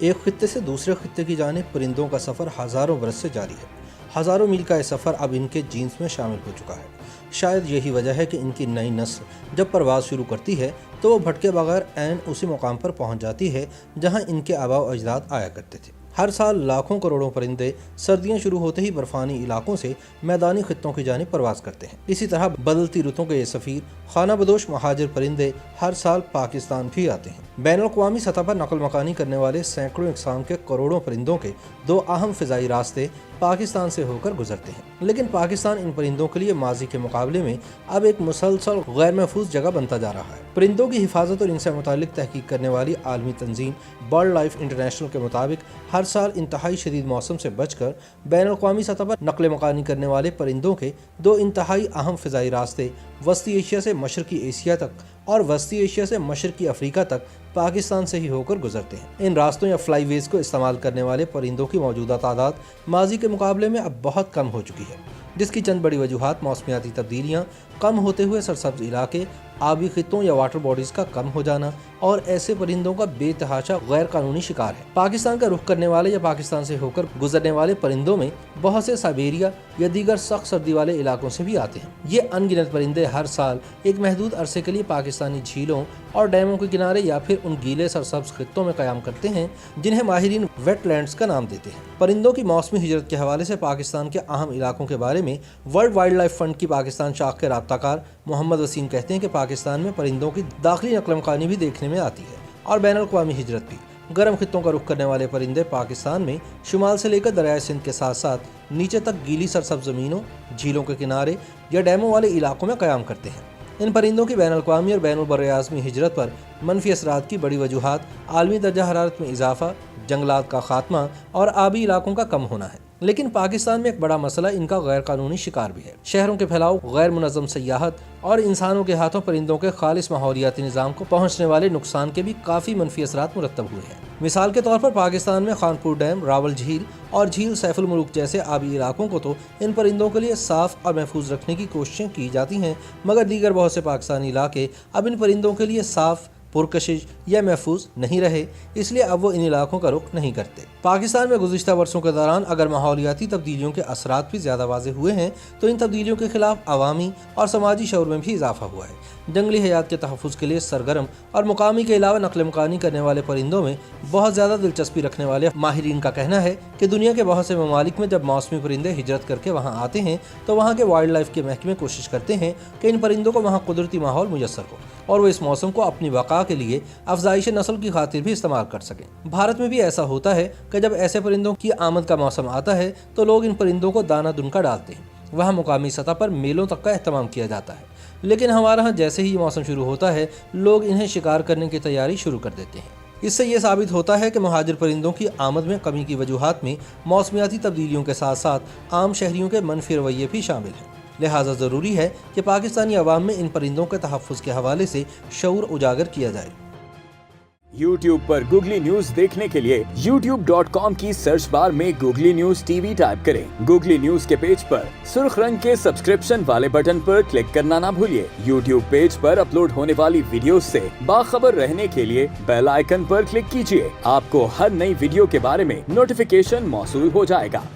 ایک خطے سے دوسرے خطے کی جانب پرندوں کا سفر ہزاروں برس سے جاری ہے۔ ہزاروں میل کا یہ سفر اب ان کے جینز میں شامل ہو چکا ہے۔ شاید یہی وجہ ہے کہ ان کی نئی نسل جب پرواز شروع کرتی ہے تو وہ بھٹکے بغیر عین اسی مقام پر پہنچ جاتی ہے جہاں ان کے آباء و اجداد آیا کرتے تھے۔ ہر سال لاکھوں کروڑوں پرندے سردیاں شروع ہوتے ہی برفانی علاقوں سے میدانی خطوں کی جانب پرواز کرتے ہیں۔ اسی طرح بدلتی رتوں کے یہ سفیر خانہ بدوش مہاجر پرندے ہر سال پاکستان بھی آتے ہیں۔ بین الاقوامی سطح پر نقل مکانی کرنے والے سینکڑوں اقسام کے کروڑوں پرندوں کے دو اہم فضائی راستے پاکستان سے ہو کر گزرتے ہیں، لیکن پاکستان ان پرندوں کے لیے ماضی کے مقابلے میں اب ایک مسلسل غیر محفوظ جگہ بنتا جا رہا ہے۔ پرندوں کی حفاظت اور ان سے متعلق تحقیق کرنے والی عالمی تنظیم برڈ لائف انٹرنیشنل کے مطابق ہر سال انتہائی شدید موسم سے بچ کر بین الاقوامی سطح پر نقل مکانی کرنے والے پرندوں کے دو انتہائی اہم فضائی راستے وسطی ایشیا سے مشرقی ایشیا تک اور وسطی ایشیا سے مشرقی افریقہ تک پاکستان سے ہی ہو کر گزرتے ہیں۔ ان راستوں یا فلائی ویز کو استعمال کرنے والے پرندوں کی موجودہ تعداد ماضی کے مقابلے میں اب بہت کم ہو چکی ہے، جس کی چند بڑی وجوہات موسمیاتی تبدیلیاں، کم ہوتے ہوئے سرسبز علاقے، آبی خطوں یا واٹر باڈیز کا کم ہو جانا اور ایسے پرندوں کا بے تحاشا غیر قانونی شکار ہے۔ پاکستان کا رخ کرنے والے یا پاکستان سے ہو کر گزرنے والے پرندوں میں بہت سے سائبیریا یا دیگر سخت سردی والے علاقوں سے بھی آتے ہیں۔ یہ ان گنت پرندے ہر سال ایک محدود عرصے کے لیے پاکستانی جھیلوں اور ڈیموں کے کنارے یا پھر ان گیلے سرسبز خطوں میں قیام کرتے ہیں جنہیں ماہرین ویٹ لینڈز کا نام دیتے ہیں۔ پرندوں کی موسمی ہجرت کے حوالے سے پاکستان کے اہم علاقوں کے بارے میں ورلڈ وائلڈ لائف فنڈ کی پاکستان شاخ کے رابطہ کار محمد وسیم کہتے ہیں کہ پاکستان میں پرندوں کی داخلی نقل مکانی بھی دیکھنے میں آتی ہے اور بین الاقوامی ہجرت بھی۔ گرم خطوں کا رخ کرنے والے پرندے پاکستان میں شمال سے لے کر دریائے سندھ کے ساتھ ساتھ نیچے تک گیلی سرسبز زمینوں، جھیلوں کے کنارے یا ڈیموں والے علاقوں میں قیام کرتے ہیں۔ ان پرندوں کی بین الاقوامی اور بین البراعظمی ہجرت پر منفی اثرات کی بڑی وجوہات عالمی درجہ حرارت میں اضافہ، جنگلات کا خاتمہ اور آبی علاقوں کا کم ہونا ہے، لیکن پاکستان میں ایک بڑا مسئلہ ان کا غیر قانونی شکار بھی ہے۔ شہروں کے پھیلاؤ، غیر منظم سیاحت اور انسانوں کے ہاتھوں پرندوں کے خالص ماحولیاتی نظام کو پہنچنے والے نقصان کے بھی کافی منفی اثرات مرتب ہوئے ہیں۔ مثال کے طور پر پاکستان میں خانپور ڈیم، راول جھیل اور جھیل سیف الملوک جیسے آبی علاقوں کو تو ان پرندوں کے لیے صاف اور محفوظ رکھنے کی کوششیں کی جاتی ہیں، مگر دیگر بہت سے پاکستانی علاقے اب ان پرندوں کے لیے صاف، پرکشش یا محفوظ نہیں رہے، اس لیے اب وہ ان علاقوں کا رخ نہیں کرتے۔ پاکستان میں گزشتہ برسوں کے دوران اگر ماحولیاتی تبدیلیوں کے اثرات بھی زیادہ واضح ہوئے ہیں تو ان تبدیلیوں کے خلاف عوامی اور سماجی شعور میں بھی اضافہ ہوا ہے۔ جنگلی حیات کے تحفظ کے لیے سرگرم اور مقامی کے علاوہ نقل مکانی کرنے والے پرندوں میں بہت زیادہ دلچسپی رکھنے والے ماہرین کا کہنا ہے کہ دنیا کے بہت سے ممالک میں جب موسمی پرندے ہجرت کر کے وہاں آتے ہیں تو وہاں کے وائلڈ لائف کے محکمے کوشش کرتے ہیں کہ ان پرندوں کو وہاں قدرتی ماحول میسر ہو اور وہ اس موسم کو اپنی بقا کے لیے افزائش نسل کی خاطر بھی استعمال کر سکیں۔ بھارت میں بھی ایسا ہوتا ہے کہ جب ایسے پرندوں کی آمد کا موسم آتا ہے تو لوگ ان پرندوں کو دانہ دنکا ڈالتے ہیں۔ وہاں مقامی سطح پر میلوں تک کا اہتمام کیا جاتا ہے، لیکن ہمارے ہاں جیسے ہی موسم شروع ہوتا ہے لوگ انہیں شکار کرنے کی تیاری شروع کر دیتے ہیں۔ اس سے یہ ثابت ہوتا ہے کہ مہاجر پرندوں کی آمد میں کمی کی وجوہات میں موسمیاتی تبدیلیوں کے ساتھ ساتھ عام شہریوں کے منفی رویے بھی شامل ہیں۔ لہٰذا ضروری ہے کہ پاکستانی عوام میں ان پرندوں کے تحفظ کے حوالے سے شعور اجاگر کیا جائے۔ YouTube پر گوگلی نیوز دیکھنے کے لیے youtube.com کی سرچ بار میں googly news T V type کریں۔ گوگلی نیوز کے پیج پر سرخ رنگ کے سبسکرپشن والے بٹن پر کلک کرنا نہ بھولیے۔ YouTube پیج پر اپلوڈ ہونے والی ویڈیوز سے باخبر رہنے کے لیے بیل آئیکن پر کلک کیجیے۔ آپ کو ہر نئی ویڈیو کے بارے میں نوٹیفیکیشن موصول ہو جائے گا۔